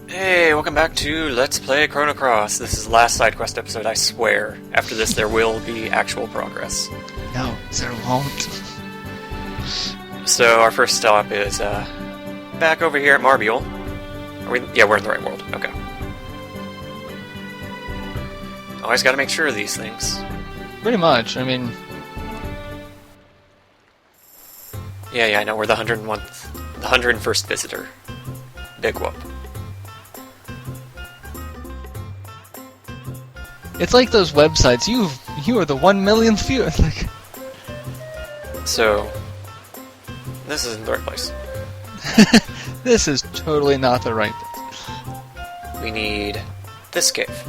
Hey, welcome back to Let's Play Chrono. This is the last side quest episode, I swear. After this, there will be actual progress. No, there won't. So, our first stop is, back over here at Marbiel. Are we? Yeah, we're in the right world. Okay. Always gotta make sure of these things. Pretty much, I mean... Yeah, I know, we're the 101st visitor. Big whoop. It's like those websites, you are the 1 millionth viewer. Like... So, this isn't the right place. This is totally not the right place. We need this cave.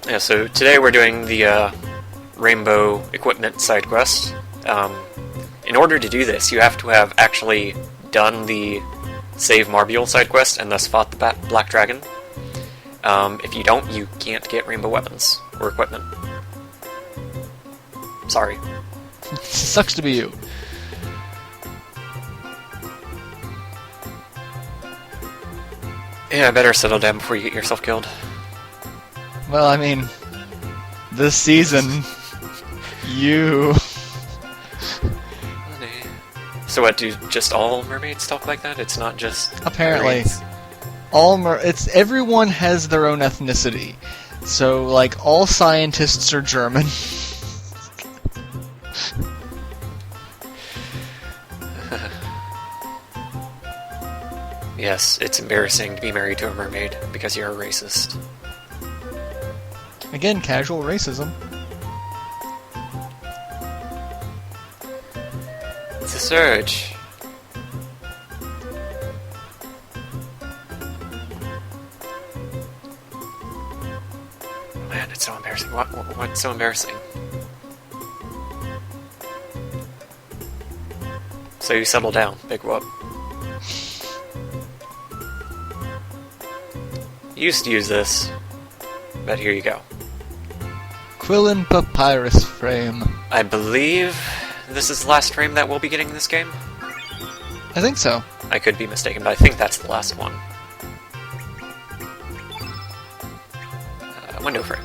Yeah, so today we're doing the Rainbow Equipment side quest. In order to do this, you have to have actually done the Save Marbiel side quest and thus fought the Black Dragon. If you don't, you can't get rainbow weapons or equipment. Sorry. Sucks to be you. Yeah, better settle down before you get yourself killed. Well, I mean, this season, you... So what, do just all mermaids talk like that? It's not just... Apparently. mermaids? Everyone has their own ethnicity. So, like, all scientists are German. Yes, it's embarrassing to be married to a mermaid because you're a racist. Again, casual racism. It's a surge. Man, it's so embarrassing. What's so embarrassing? So you settle down, big whoop. Used to use this, but here you go. Quillen Papyrus Frame. I believe this is the last frame that we'll be getting in this game. I think so. I could be mistaken, but I think that's the last one. Window frame.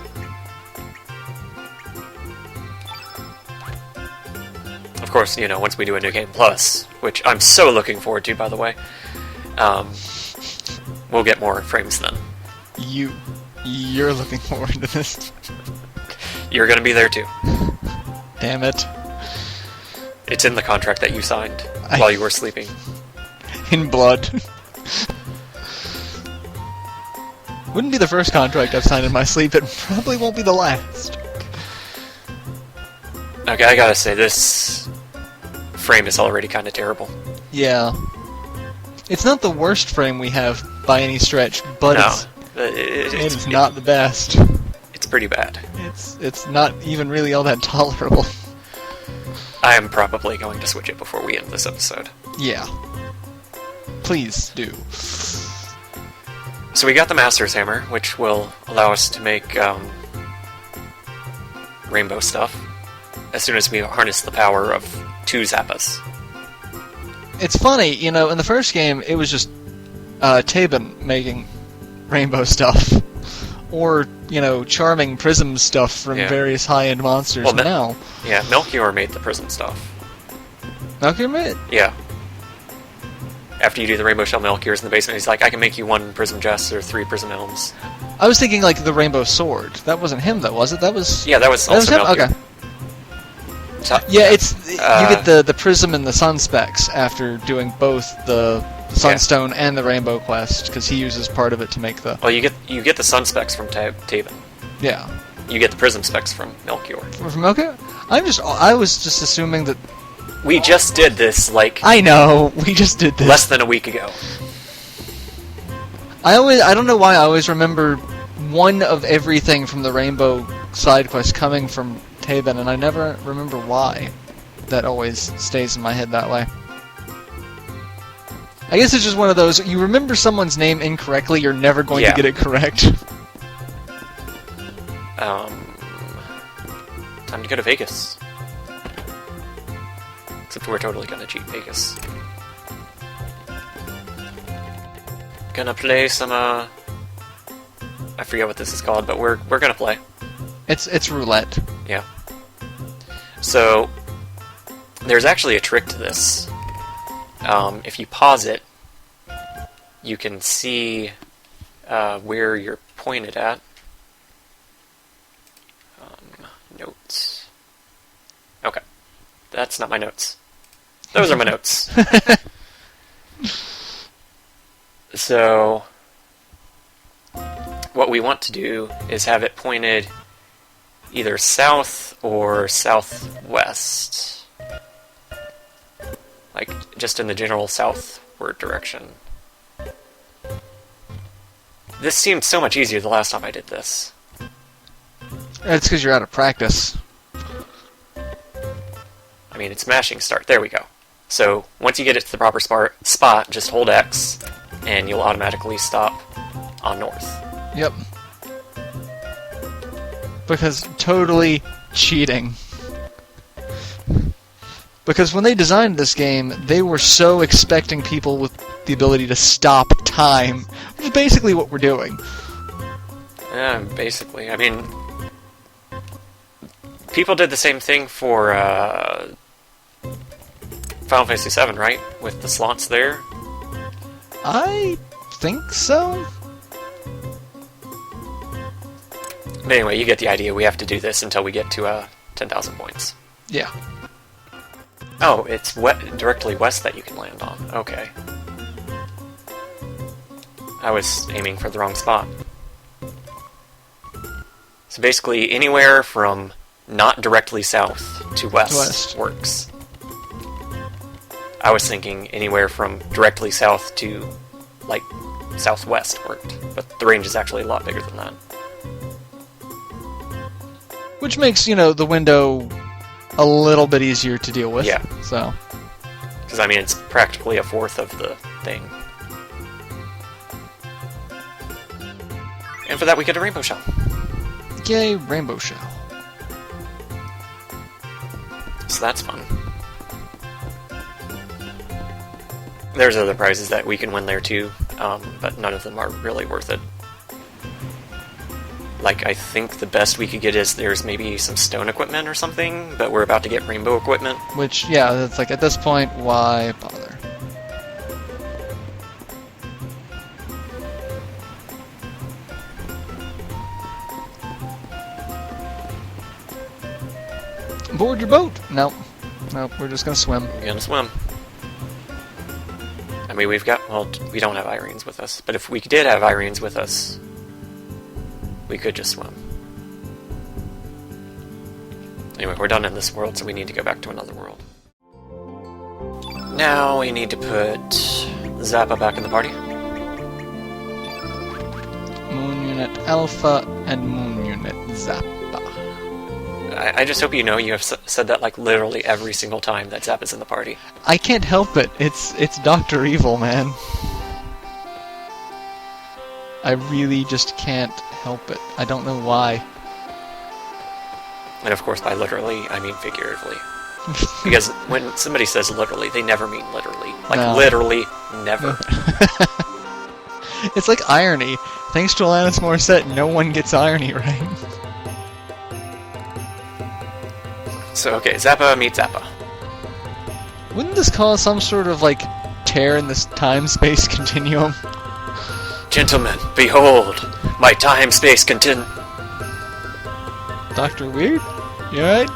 Of course, you know, once we do a New Game Plus, which I'm so looking forward to, by the way, we'll get more frames then. You're looking forward to this. You're gonna be there too. Damn it. It's in the contract that you signed while you were sleeping. In blood. Wouldn't be the first contract I've signed in my sleep, it probably won't be the last. Okay, I gotta say, this frame is already kinda terrible. Yeah. It's not the worst frame we have by any stretch, but it's not the best. It's pretty bad. It's not even really all that tolerable. I am probably going to switch it before we end this episode. Yeah. Please do. So we got the Master's Hammer, which will allow us to make rainbow stuff as soon as we harness the power of 2 Zappas. It's funny, you know, in the first game, it was just Tabin making rainbow stuff. Or, you know, charming prism stuff from various high-end monsters. Well, now... Yeah, Melchior made the prism stuff. Melchior made it? Yeah. After you do the Rainbow Shell, Melchior's in the basement, he's like, I can make you 1 prism Jess or 3 prism elms. I was thinking, like, the rainbow sword. That wasn't him, though, was it? That was... Yeah, that was also Melchior. Okay. So, yeah, it's... you get the prism and the sun specs after doing both the Sunstone and the Rainbow Quest, because he uses part of it to make the... Well, you get the sun specs from Tabin. Yeah. You get the prism specs from Melchior. From Melchior? I was just assuming that... We just did this, like... I know, we just did this. Less than a week ago. I don't know why I always remember one of everything from the Rainbow side quest coming from Tabin, and I never remember why. That always stays in my head that way. I guess it's just one of those, you remember someone's name incorrectly, you're never going to get it correct. Time to go to Vegas. Except we're totally gonna cheat Vegas. gonna play some, I forget what this is called, but we're gonna play. It's roulette. Yeah. So, there's actually a trick to this. If you pause it, you can see where you're pointed at. Notes. Okay. That's not my notes. Those are my notes. So, what we want to do is have it pointed either south or southwest. Like, just in the general southward direction. This seemed so much easier the last time I did this. That's because you're out of practice. I mean, it's mashing start. There we go. So, once you get it to the proper spot, just hold X, and you'll automatically stop on north. Yep. Because totally cheating. Because when they designed this game, they were so expecting people with the ability to stop time, which is basically what we're doing. Yeah, basically. I mean, people did the same thing for Final Fantasy VII, right? With the slots there? I think so. But anyway, you get the idea. We have to do this until we get to 10,000 points. Yeah. Oh, it's directly west that you can land on. Okay. I was aiming for the wrong spot. So basically, anywhere from not directly south to west works. I was thinking anywhere from directly south to, like, southwest worked. But the range is actually a lot bigger than that. Which makes, the window a little bit easier to deal with. Yeah. So. Because, I mean, it's practically a fourth of the thing. And for that, we get a rainbow shell. Yay, rainbow shell. So that's fun. There's other prizes that we can win there too, but none of them are really worth it. Like, I think the best we could get is there's maybe some stone equipment or something, but we're about to get rainbow equipment. Which, yeah, it's like, at this point, why bother? Board your boat! Nope, we're just gonna swim. We're gonna swim. I mean, we don't have Irenes with us, but if we did have Irenes with us, we could just swim. Anyway, we're done in this world, so we need to go back to another world. Now we need to put Zappa back in the party. Moon Unit Alpha and Moon Unit Zappa. I just hope you know you have said that like literally every single time that Zappa's in the party. I can't help it. It's Dr. Evil, man. I really just can't help it. I don't know why. And of course, by literally, I mean figuratively. Because when somebody says literally, they never mean literally. Like, No. literally, never. It's like irony. Thanks to Alanis Morissette, no one gets irony right. So, okay, Zappa meets Zappa. Wouldn't this cause some sort of, like, tear in this time-space continuum? Gentlemen, behold, my time-space continu... Dr. Weird? You alright?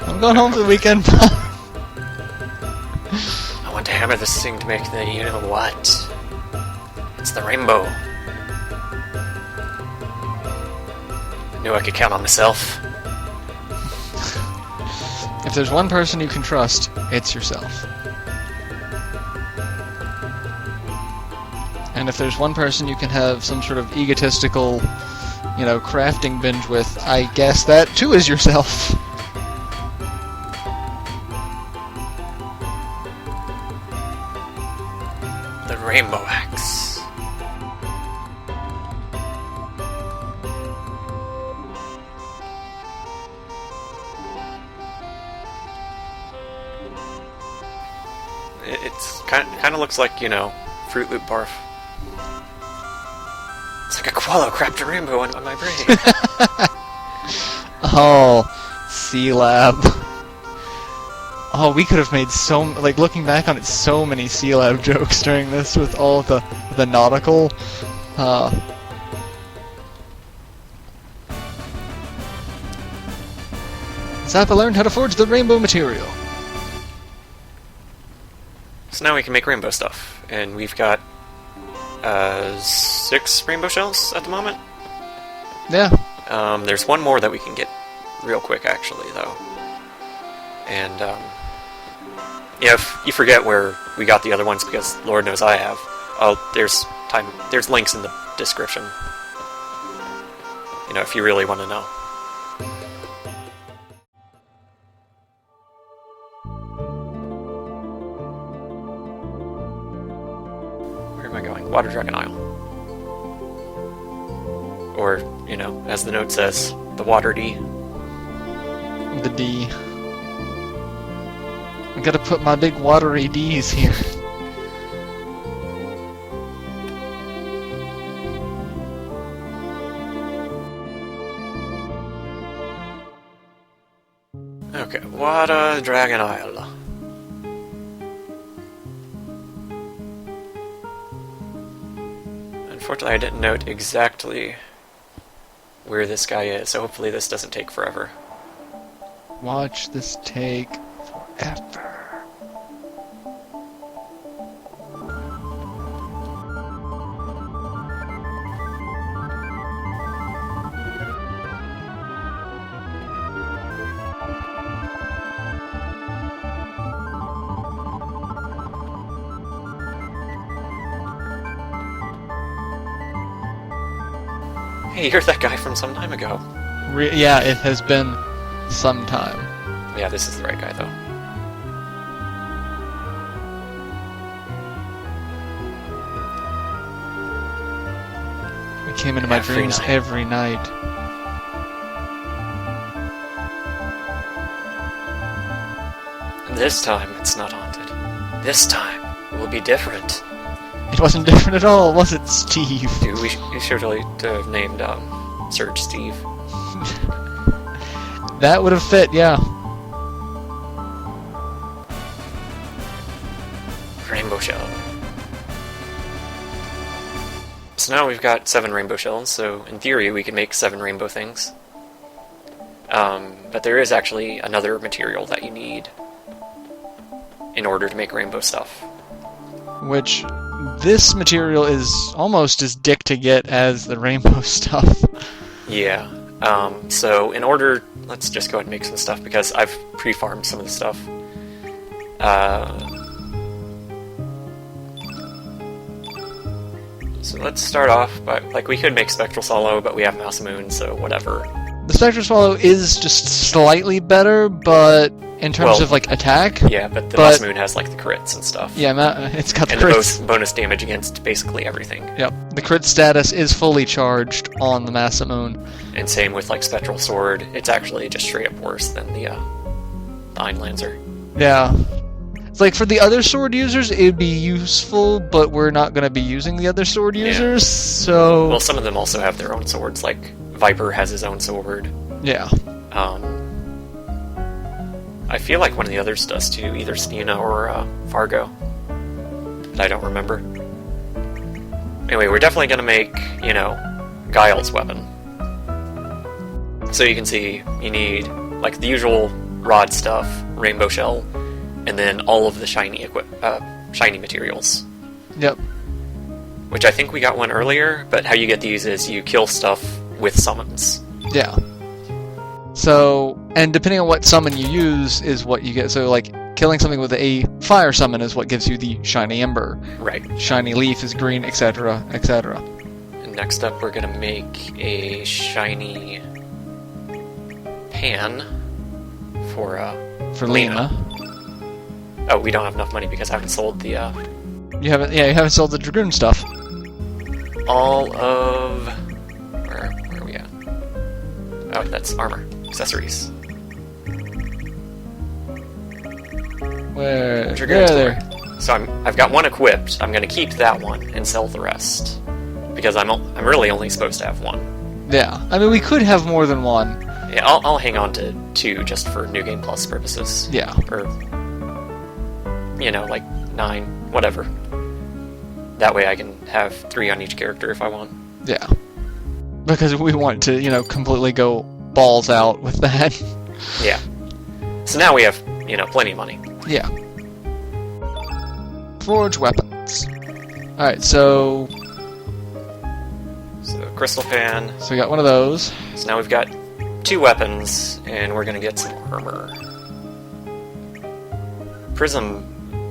I'm going home for the weekend. I want to hammer this thing to make the you-know-what. It's the rainbow. I knew I could count on myself. If there's one person you can trust, it's yourself. And if there's one person you can have some sort of egotistical, crafting binge with, I guess that too is yourself. The rainbow axe. It's kind of looks like, Fruit Loop barf. A koala crapped a rainbow on my brain. Oh, C-Lab. Oh, we could have made looking back on it, so many C-Lab jokes during this with all the nautical. Zappa learned how to forge the rainbow material. So now we can make rainbow stuff, and we've got 6 rainbow shells at the moment. Yeah. There's one more that we can get real quick, actually, though. And yeah, if you forget where we got the other ones, because Lord knows I have. There's links in the description. You know, if you really want to know. Where am I going? Water Dragon Isle. Or, you know, as the note says, the Water D. The D. I gotta put my big watery D's here. Okay, Water Dragon Isle. Unfortunately, I didn't note exactly where this guy is, so hopefully this doesn't take forever. Watch this take forever. Hey, you're that guy from some time ago. Yeah, it has been some time. Yeah, this is the right guy, though. We came into my dreams every night. This time, it's not haunted. This time, it will be different. It wasn't different at all, was it, Steve? Dude, we should really have named Surge Steve. That would have fit, yeah. Rainbow shell. So now we've got 7 rainbow shells, so in theory we can make 7 rainbow things. But there is actually another material that you need in order to make rainbow stuff. Which, this material is almost as dick to get as the rainbow stuff. Yeah. So in order, let's just go ahead and make some stuff, because I've pre-farmed some of the stuff. So let's start off by, we could make Spectral Swallow, but we have Masamune, so whatever. The Spectral Swallow is just slightly better, but in terms of, attack... Yeah, but the Masamune has, the crits and stuff. Yeah, it's got the and crits. And the bonus damage against basically everything. Yep, the crit status is fully charged on the Masamune. And same with, Spectral Sword, it's actually just straight up worse than the Einlancer. Yeah. It's for the other sword users, it would be useful, but we're not going to be using the other sword users, so... Well, some of them also have their own swords, Viper has his own sword. Yeah. I feel like one of the others does too, either Stina or Fargo. But I don't remember. Anyway, we're definitely going to make, Guile's weapon. So you can see, you need, the usual rod stuff, rainbow shell, and then all of the shiny materials. Yep. Which I think we got one earlier, but how you get these is you kill stuff with summons. Yeah. So, and depending on what summon you use is what you get. So, killing something with a fire summon is what gives you the shiny ember. Right. Shiny leaf is green, etc., etc. And next up, we're gonna make a shiny pan for Lena. Oh, we don't have enough money because I haven't sold the, You haven't sold the Dragoon stuff. all of... Where are we at? Oh, that's armor. Accessories. Where? Dragoon There. store. So I've got one equipped. I'm gonna keep that one and sell the rest. because I'm really only supposed to have one. Yeah, I mean, we could have more than one. Yeah, I'll hang on to 2 just for New Game Plus purposes. Yeah. Or, like 9, whatever. That way I can have 3 on each character if I want. Yeah. Because we want to, completely go balls out with that. Yeah. So now we have, plenty of money. Yeah. Forge weapons. Alright, so Crystal Pan. So we got one of those. So now we've got 2 weapons, and we're gonna get some armor. Prism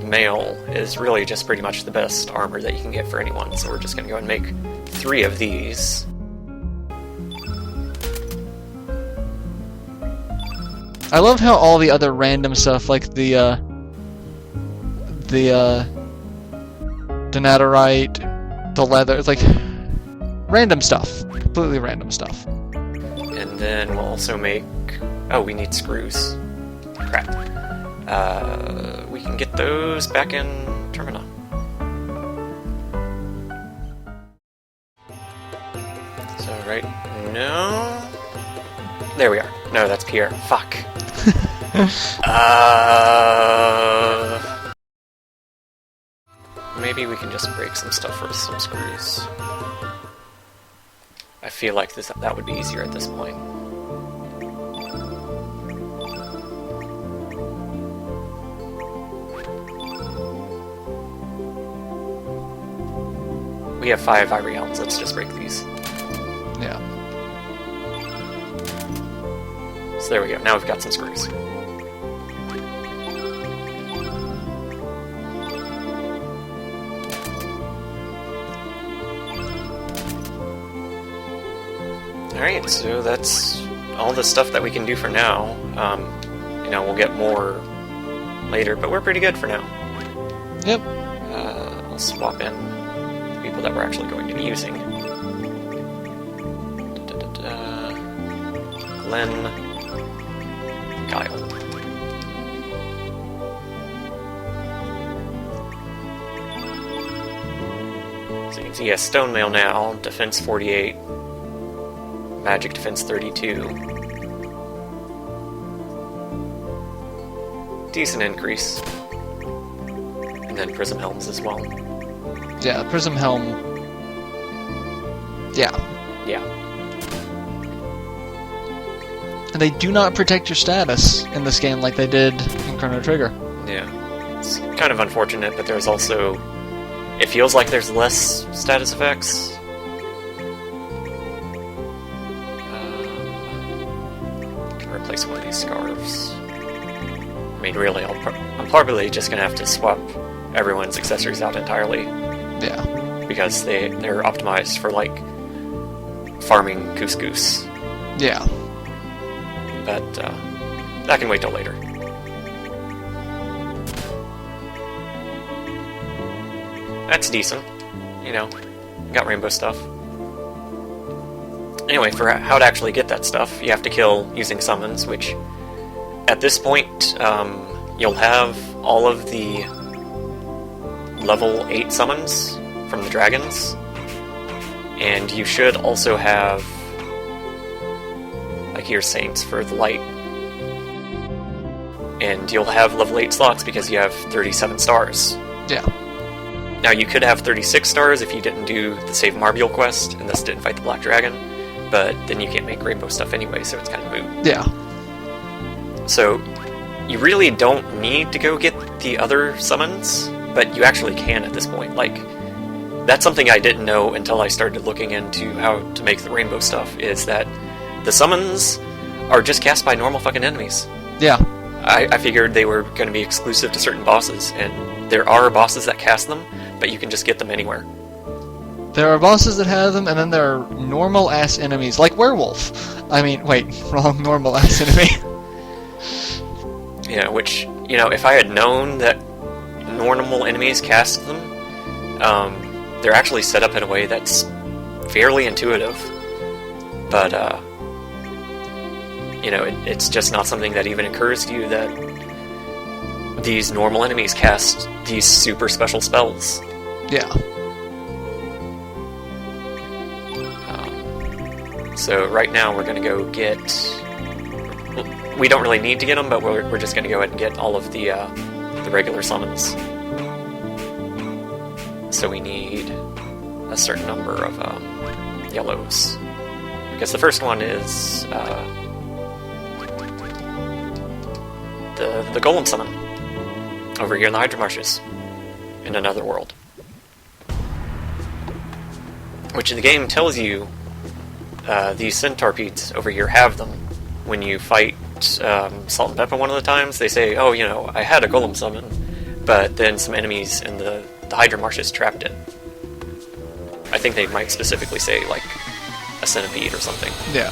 Mail is really just pretty much the best armor that you can get for anyone, so we're just gonna go and make 3 of these. I love how all the other random stuff, like the Denaturite, the leather, it's like random stuff. Completely random stuff. And then we'll also make... Oh, we need screws. Crap. We can get those back in Termina. So right... No... There we are. No, that's Pierre. Fuck. Maybe we can just break some stuff with some screws. I feel like that would be easier at this point. We have 5 ivory helms, let's just break these. Yeah. So there we go, now we've got some screws. Alright, so that's all the stuff that we can do for now. We'll get more later, but we're pretty good for now. Yep. I'll swap in the people that we're actually going to be using. Glenn, Kyle. So you can see, yeah, Stone Mail now, defense 48, magic defense 32. Decent increase. And then Prism Helms as well. Yeah, Prism Helm. Yeah. Yeah. And they do not protect your status in this game like they did in Chrono Trigger. Yeah. It's kind of unfortunate, but there's also... It feels like there's less status effects. Can replace one of these scarves. I mean, really, I'm probably just gonna have to swap everyone's accessories out entirely. Yeah. Because they're optimized for, like, farming couscous. Yeah. But, that can wait till later. That's decent. Got rainbow stuff. Anyway, for how to actually get that stuff, you have to kill using summons, which, at this point, you'll have all of the level 8 summons from the dragons, and you should also have, like, your saints for the light. And you'll have level 8 slots because you have 37 stars. Yeah. Now, you could have 36 stars if you didn't do the Save Marbule quest, and thus didn't fight the Black Dragon, but then you can't make rainbow stuff anyway, so it's kind of moot. Yeah. So, you really don't need to go get the other summons, but you actually can at this point. Like, that's something I didn't know until I started looking into how to make the rainbow stuff, is that the summons are just cast by normal fucking enemies. Yeah. I figured they were going to be exclusive to certain bosses, and there are bosses that cast them, but you can just get them anywhere. There are bosses that have them, and then there are normal-ass enemies, like Werewolf. I mean, wait, wrong normal-ass enemy. Yeah, which, if I had known that normal enemies cast them, they're actually set up in a way that's fairly intuitive. But, it's just not something that even occurs to you that these normal enemies cast these super special spells. Yeah. So right now we're going to go get... We don't really need to get them, but we're just going to go ahead and get all of the regular summons. So we need a certain number of yellows. Because the first one is the Golem Summon over here in the Hydra Marshes in another world. Which the game tells you these Centaurpedes over here have them. When you fight Salt and Pepper one of the times, they say, oh, you know, I had a Golem Summon, but then some enemies in the Hydra Marshes trapped it. I think they might specifically say, like, a centipede or something. Yeah.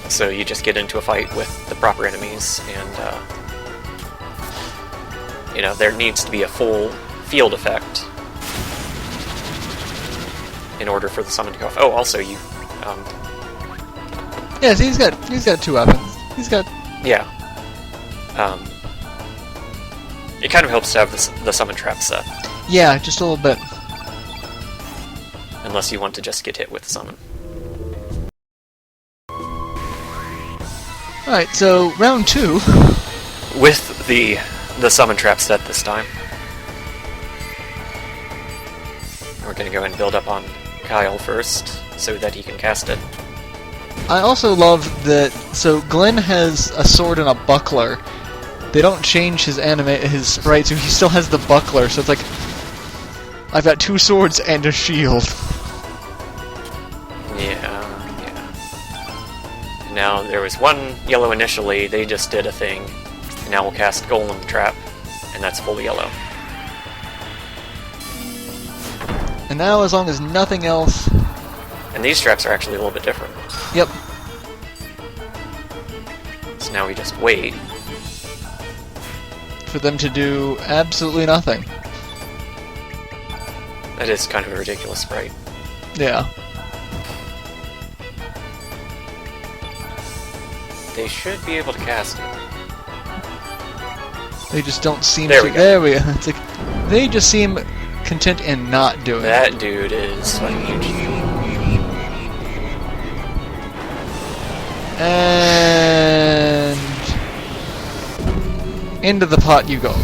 So you just get into a fight with the proper enemies, and, you know, there needs to be a full field effect in order for the summon to go off. Oh, also, you, Yeah, see, he's got two weapons. He's got... Yeah. It kind of helps to have the summon trap set. Yeah, just a little bit. Unless you want to just get hit with the summon. Alright, so round 2. With the summon trap set this time. We're going to go ahead and build up on Kyle first, so that he can cast it. I also love that... So, Glenn has a sword and a buckler. They don't change his sprite, so he still has the buckler, so it's like... I've got 2 swords and a shield. Yeah. Now, there was one yellow initially, they just did a thing. And now we'll cast Golem Trap, and that's full yellow. And now, as long as nothing else... And these traps are actually a little bit different. Yep. So now we just wait. For them to do absolutely nothing. That is kind of a ridiculous sprite. Yeah. They should be able to cast it. They just don't seem there to... We go. There we go. It's like, they just seem content in not doing it. That dude is like huge. And... into the pot you go.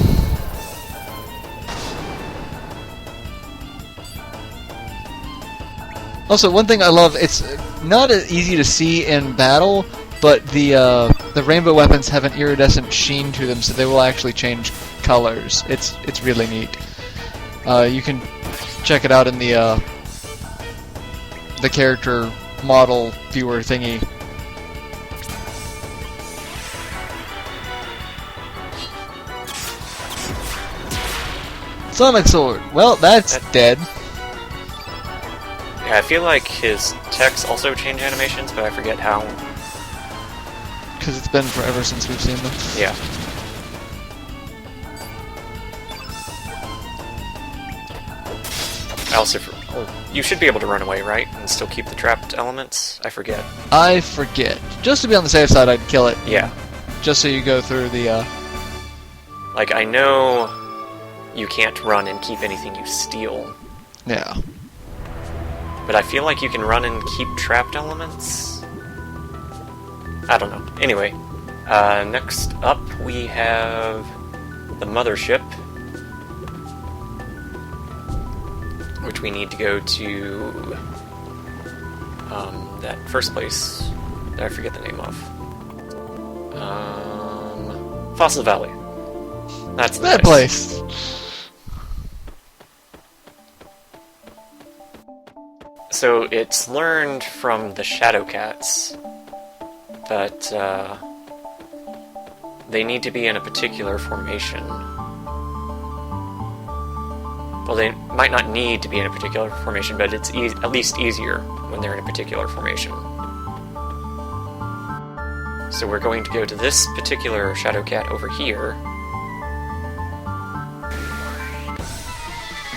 Also, one thing I love, it's not as easy to see in battle, but the rainbow weapons have an iridescent sheen to them, so they will actually change colors. It's really neat. You can check it out in the character model viewer thingy. Sonic Sword. Well, that's dead. Yeah, I feel like his techs also change animations, but I forget how. Because it's been forever since we've seen them. Yeah. I also... you should be able to run away, right? And still keep the trapped elements? I forget. I forget. Just to be on the safe side, I'd kill it. Yeah. Just so you go through the, Like, I know you can't run and keep anything you steal. Yeah. But I feel like you can run and keep trapped elements? I don't know. Anyway, next up we have the mothership, which we need to go to that first place that I forget the name of. Fossil Valley. That's the that place. So it's learned from the Shadow Cats that they need to be in a particular formation. Well, they might not need to be in a particular formation, but it's at least easier when they're in a particular formation. So we're going to go to this particular Shadow Cat over here,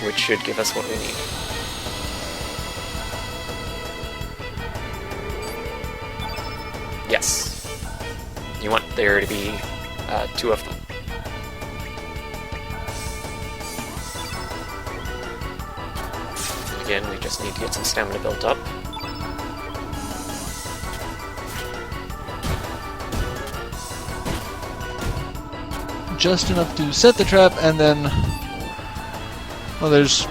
which should give us what we need. Yes. You want there to be 2 of them. Again, we just need to get some stamina built up. Just enough to set the trap, and then... Well, there's...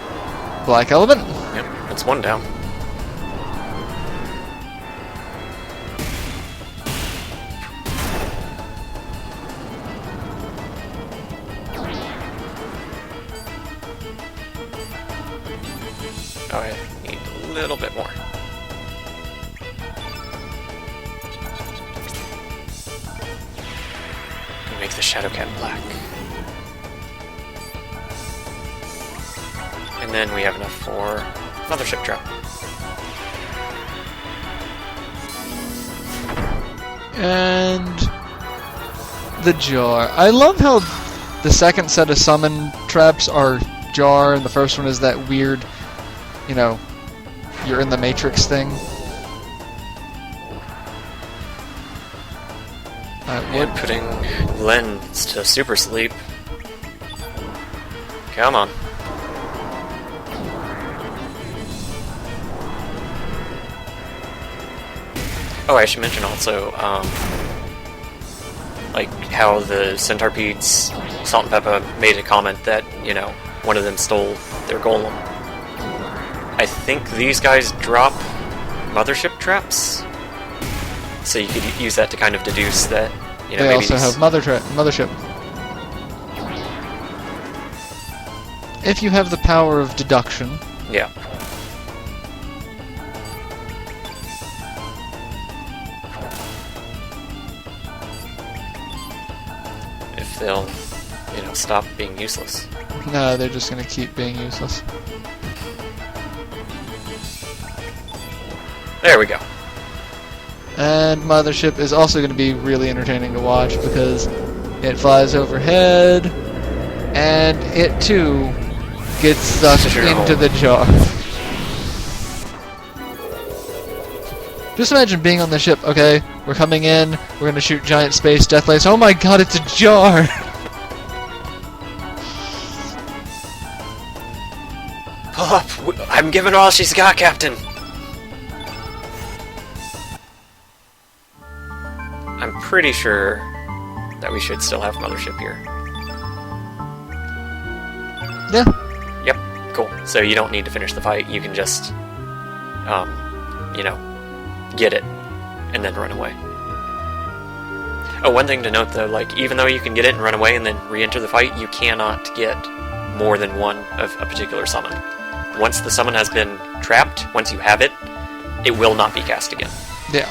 Black Element. Yep, that's one down. Oh, I need a little bit more. Make the Shadow Cat black. And then we have enough for Mothership Trap. And... the jar. I love how the second set of summon traps are jar, and the first one is that weird, you know, you're in the Matrix thing. And putting Lens to super sleep. Come on. Oh, I should mention also, like how the Centipedes, Salt and Peppa, made a comment that, you know, one of them stole their golem. I think these guys drop Mothership traps, so you could use that to kind of deduce that, you know, they maybe also have Mothership. If you have the power of deduction. Yeah. If they'll, you know, stop being useless. No, they're just gonna keep being useless. There we go. And Mothership is also going to be really entertaining to watch because it flies overhead, and it too gets sucked into the jar. Just imagine being on the ship, okay? We're coming in, we're going to shoot giant space death rays. Oh my god, it's a jar! Pull up! I'm giving her all she's got, Captain! I'm pretty sure that we should still have Mothership here. Yeah. Yep, cool. So you don't need to finish the fight, you can just, you know, get it, and then run away. Oh, one thing to note though, like, even though you can get it and run away and then re-enter the fight, you cannot get more than one of a particular summon. Once the summon has been trapped, once you have it, it will not be cast again. Yeah.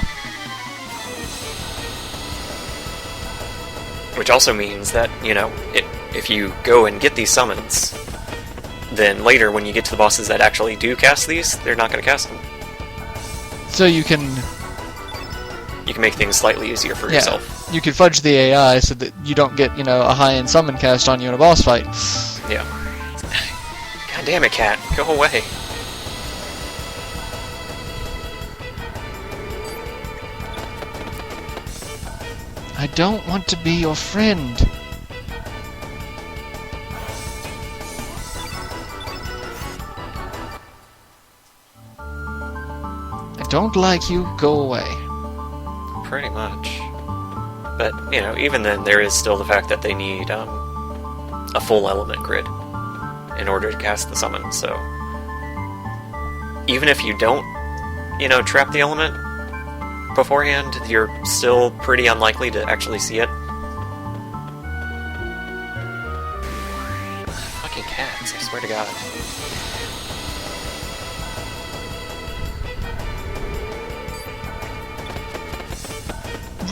Which also means that, you know, if you go and get these summons, then later when you get to the bosses that actually do cast these, they're not going to cast them. So you can make things slightly easier for yourself. You can fudge the AI so that you don't get, you know, a high-end summon cast on you in a boss fight. Yeah. God damn it, cat. Go away. I don't want to be your friend. I don't like you, go away. Pretty much. But, you know, even then, there is still the fact that they need a full element grid in order to cast the summon, so... Even if you don't, you know, trap the element beforehand, you're still pretty unlikely to actually see it. Fucking cats, I swear to God.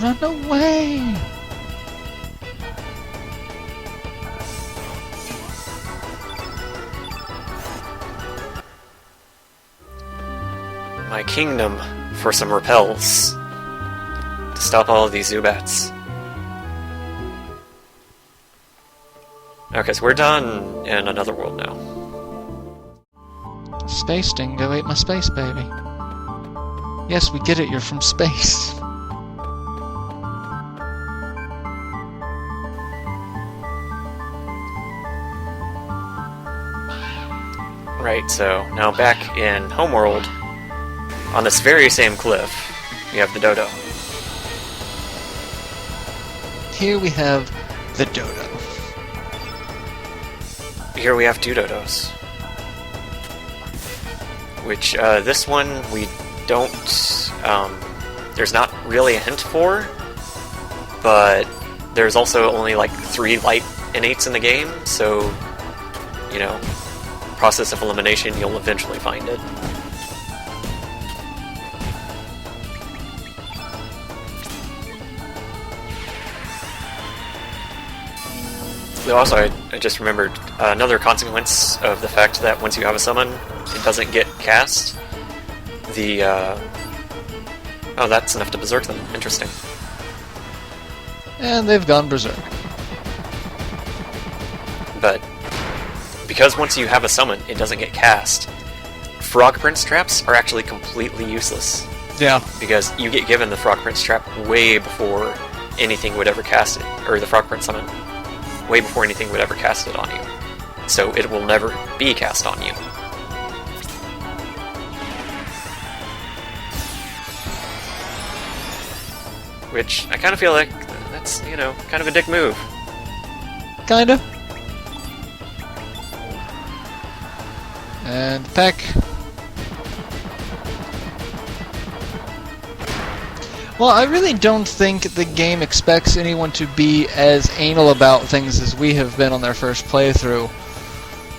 Run away! My kingdom for some repels to stop all of these Zubats. Okay, so we're done in another world now. Space Dingo ate my space baby. Yes, we get it, you're from space. Right, so now back in Homeworld, on this very same cliff, we have the dodo. Here we have the dodo. Here we have two dodos. Which, this one we don't, there's not really a hint for, but there's also only like 3 light innates in the game, so, you know, process of elimination, you'll eventually find it. Also, I just remembered another consequence of the fact that once you have a summon, it doesn't get cast. Oh, that's enough to berserk them. Interesting. And they've gone berserk. But because once you have a summon, it doesn't get cast, Frog Prince traps are actually completely useless. Yeah. Because you get given the Frog Prince trap way before anything would ever cast it, or the Frog Prince summon, way before anything would ever cast it on you. So it will never be cast on you. Which, I kind of feel like that's, you know, kind of a dick move. Kinda. And peck. Well, I really don't think the game expects anyone to be as anal about things as we have been on their first playthrough.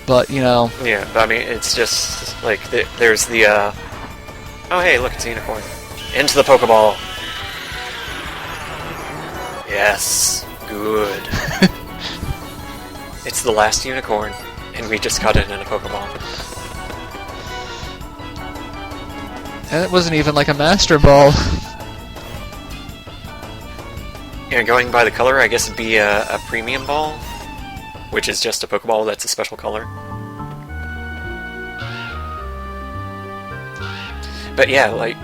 But, you know... Yeah, but I mean, it's just, like, there's the, oh, hey, look, it's a unicorn. Into the Pokeball! Yes, good. It's the last unicorn, and we just caught it in a Pokeball. And it wasn't even like a Master Ball. Yeah, going by the color, I guess it'd be a Premium Ball, which is just a Pokeball that's a special color. But yeah, like,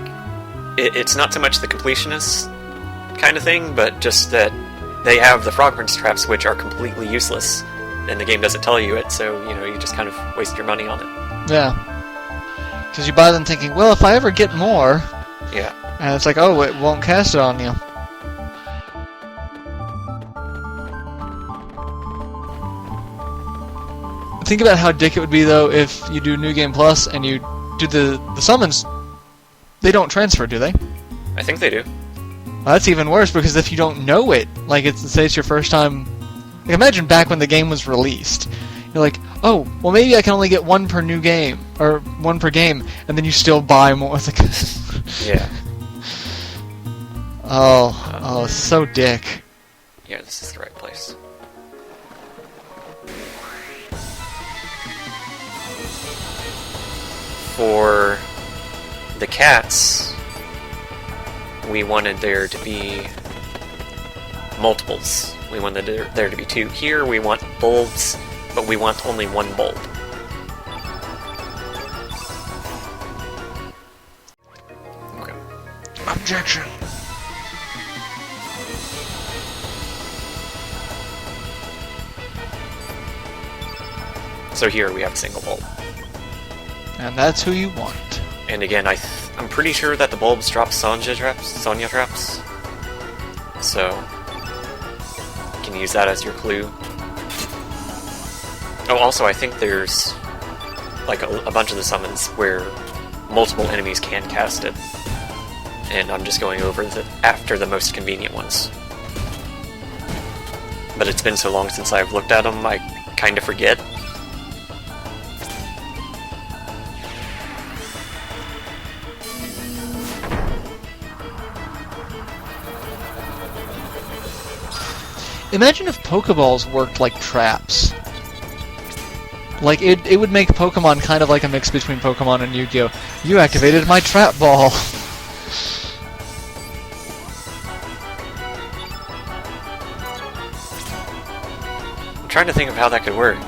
it's not so much the completionist kind of thing, but just that they have the Frog Prince traps, which are completely useless, and the game doesn't tell you it, so, you know, you just kind of waste your money on it. Yeah. Because you buy them thinking, well, if I ever get more... Yeah. And it's like, oh, it won't cast it on you. Think about how dick it would be, though, if you do New Game Plus and you do the summons. They don't transfer, do they? I think they do. Well, that's even worse, because if you don't know it, like, say it's your first time... Like, imagine back when the game was released. You're like, oh, well, maybe I can only get 1 per new game, or 1 per game, and then you still buy more. Yeah. Oh, so dick. Yeah, this is the right place. For the cats, we wanted there to be multiples. We wanted there to be 2. Here we want bulbs, but we want only 1 bulb. Okay. Objection. So here we have a single bulb. And that's who you want. And again, I'm pretty sure that the bulbs drop Sonya traps. So, you can use that as your clue. Oh, also, I think there's like a bunch of the summons where multiple enemies can cast it. And I'm just going over after the most convenient ones. But it's been so long since I've looked at them, I kind of forget. Imagine if Pokeballs worked like traps. Like, it would make Pokemon kind of like a mix between Pokemon and Yu-Gi-Oh! You activated my trap ball! I'm trying to think of how that could work.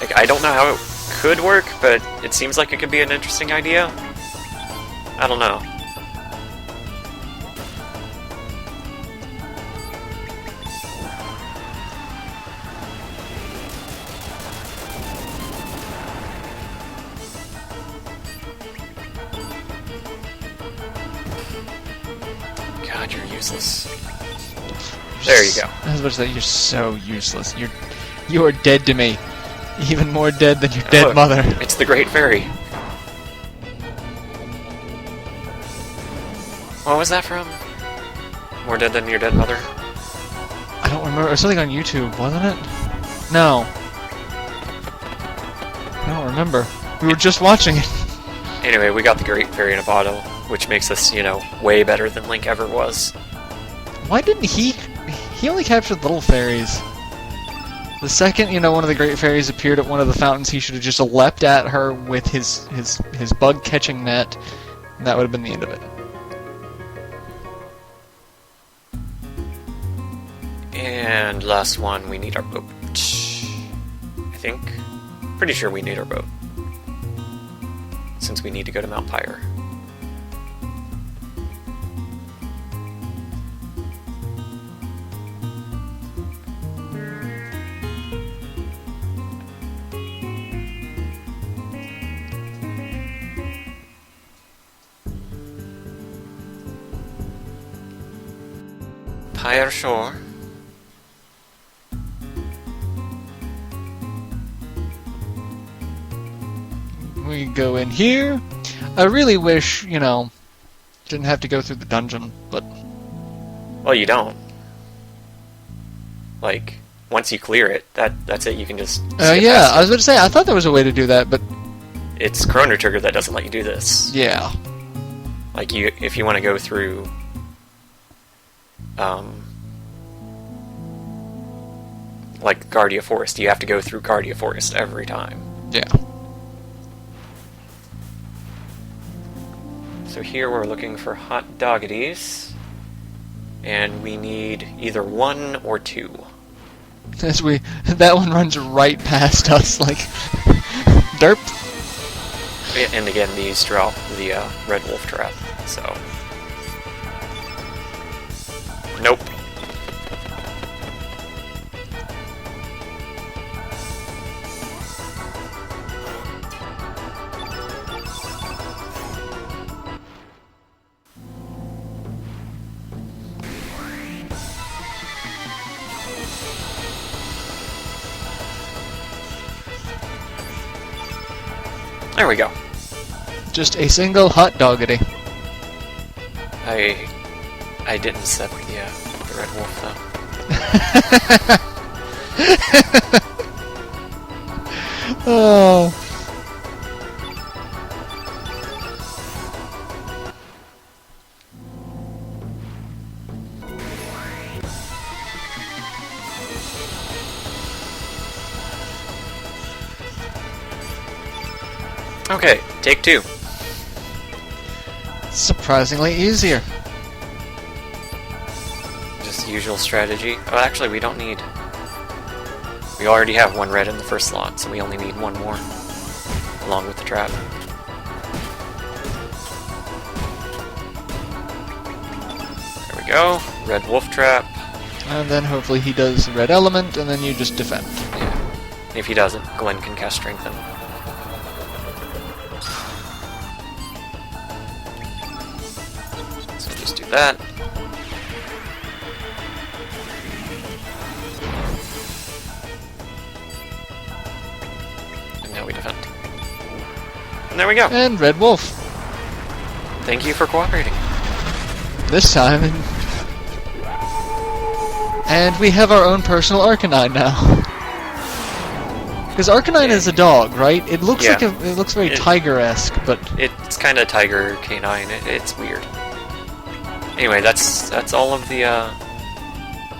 Like, I don't know how it could work, but it seems like it could be an interesting idea. I don't know. God, you're useless. There you go. I was about to say, you're so useless. You are dead to me. Even more dead than your dead mother. It's the Great Fairy. What was that from? More dead than your dead mother? I don't remember. It was something on YouTube, wasn't it? No. I don't remember. We were just watching it. Anyway, we got the Great Fairy in a bottle, which makes us, way better than Link ever was. Why didn't he... He only captured little fairies. The second, one of the Great Fairies appeared at one of the fountains, he should have just leapt at her with his bug-catching net, and that would have been the end of it. And last one, we need our boat. I think. Pretty sure we need our boat. Since we need to go to Mount Pyre. Pyre Shore. We go in here. I really wish, didn't have to go through the dungeon, but... Well, you don't. Like, once you clear it, that's it, you can just skip yeah, past I was about to say, I thought there was a way to do that, but... It's Chrono Trigger that doesn't let you do this. Yeah. Like, if you want to go through... like Guardia Forest, you have to go through Guardia Forest every time. Yeah. So here we're looking for hot doggities, and we need either 1 or 2. That one runs right past us, like, derp. And again, these drop the red wolf trap, so... Nope. There we go. Just a single hot doggity. I didn't set the red wolf though. Oh. Okay, take 2. Surprisingly easier. Just usual strategy. Oh, actually, we don't need... We already have 1 red in the first slot, so we only need 1 more, along with the trap. There we go. Red wolf trap. And then hopefully he does the red element, and then you just defend. Yeah. If he doesn't, Glenn can cast Strengthen. So just do that. And now we defend. And there we go. And red wolf. Thank you for cooperating. This time. And we have our own personal Arcanine now. Because Arcanine is a dog, right? It looks like it looks very tiger-esque, but it's kind of tiger canine. It's weird. Anyway, that's all of the.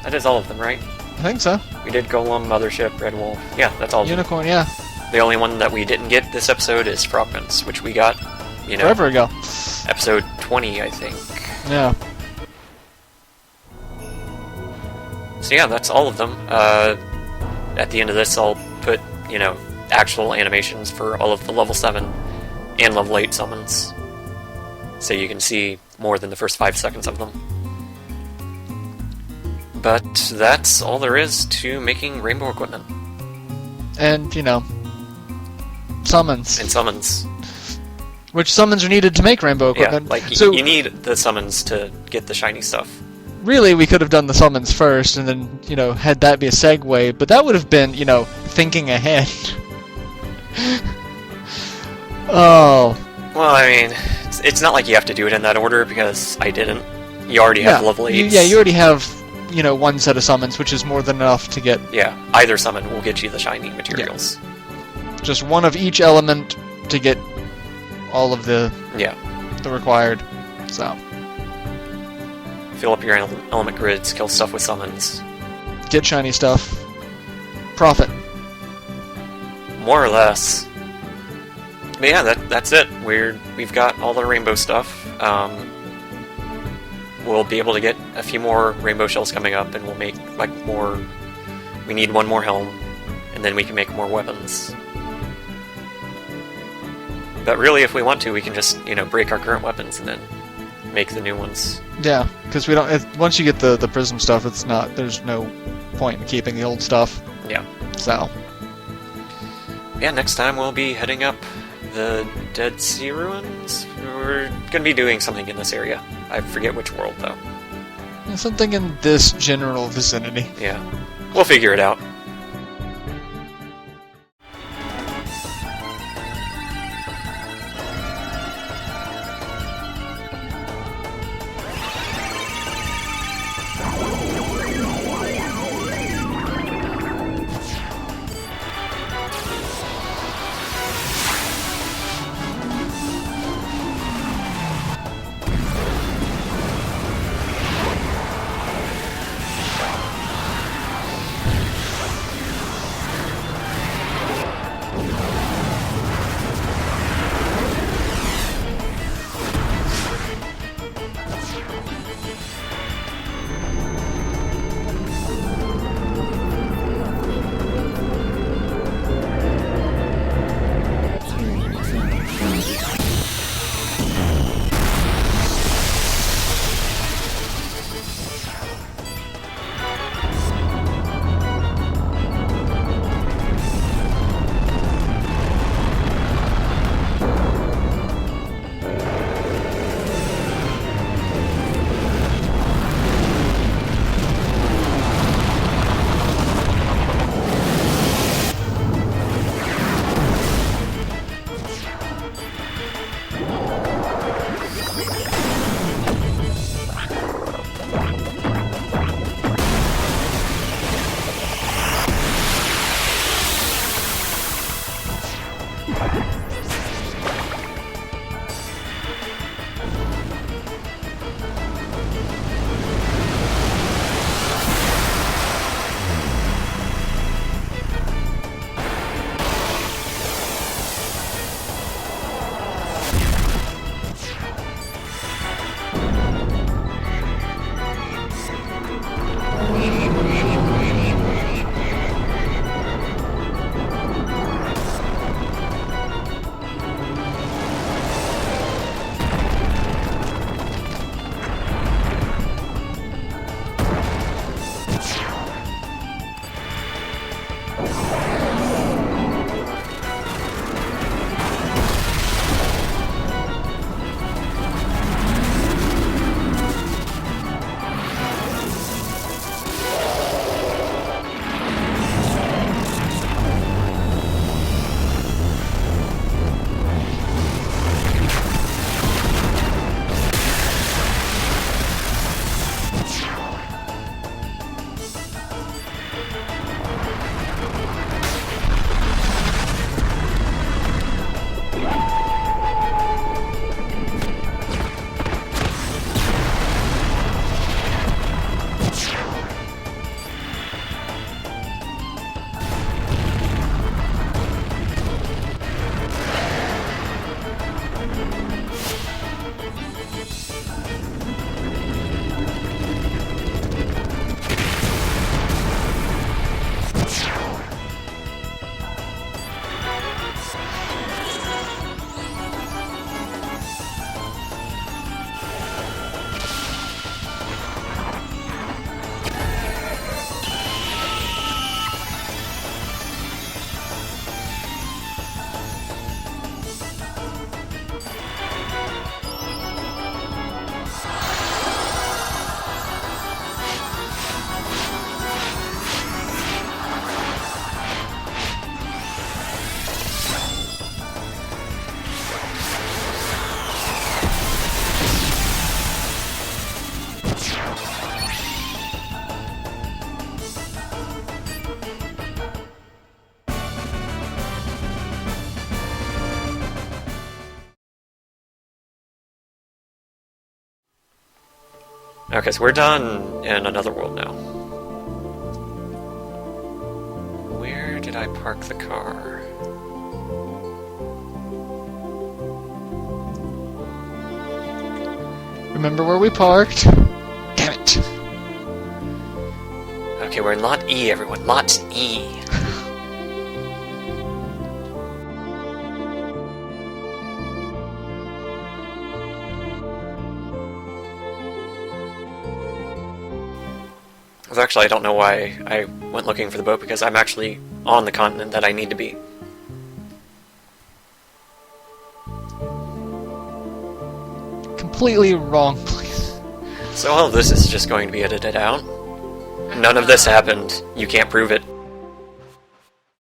That is all of them, right? I think so. We did Golem, Mothership, Red Wolf. Yeah, that's all. Unicorn, yeah. The only one that we didn't get this episode is Frogments, which we got, forever ago. Episode 20, I think. Yeah. So yeah, that's all of them. At the end of this, I'll put, actual animations for all of the level 7 and level 8 summons. So you can see more than the first 5 seconds of them. But that's all there is to making rainbow equipment. And, summons. And summons. Which summons are needed to make rainbow Yeah, equipment. like so you need the summons to get the shiny stuff. really, we could have done the summons first, and then, you know, had that be a segue, but that would have been, you know, thinking ahead. Oh. Well, I mean, it's not like you have to do it in that order, because I didn't. You already have level 8s. Yeah, you already have, you know, one set of summons, which is more than enough to get... Yeah, either summon will get you the shiny materials. Yeah. Just one of each element to get all of the required, so... Fill up your element grids, kill stuff with summons. Get shiny stuff. Profit. More or less. But yeah, that's it. We've got all the rainbow stuff. We'll be able to get a few more rainbow shells coming up, and we'll make like more. We need one more helm, and then we can make more weapons. But really, if we want to, we can just break our current weapons and then make the new ones. Yeah, because we don't. Once you get the prism stuff, it's not. There's no point in keeping the old stuff. Yeah. So. Yeah, next time we'll be heading up the Dead Sea Ruins. We're gonna be doing something in this area. I forget which world though. Yeah, something in this general vicinity. Yeah, we'll figure it out. Okay, so we're done in another world now. Where did I park the car? Remember where we parked? Damn it. Okay, we're in Lot E, everyone. Lot E. Actually, I don't know why I went looking for the boat, because I'm actually on the continent that I need to be. Completely wrong place. So all of this is just going to be edited out. None of this happened. You can't prove it.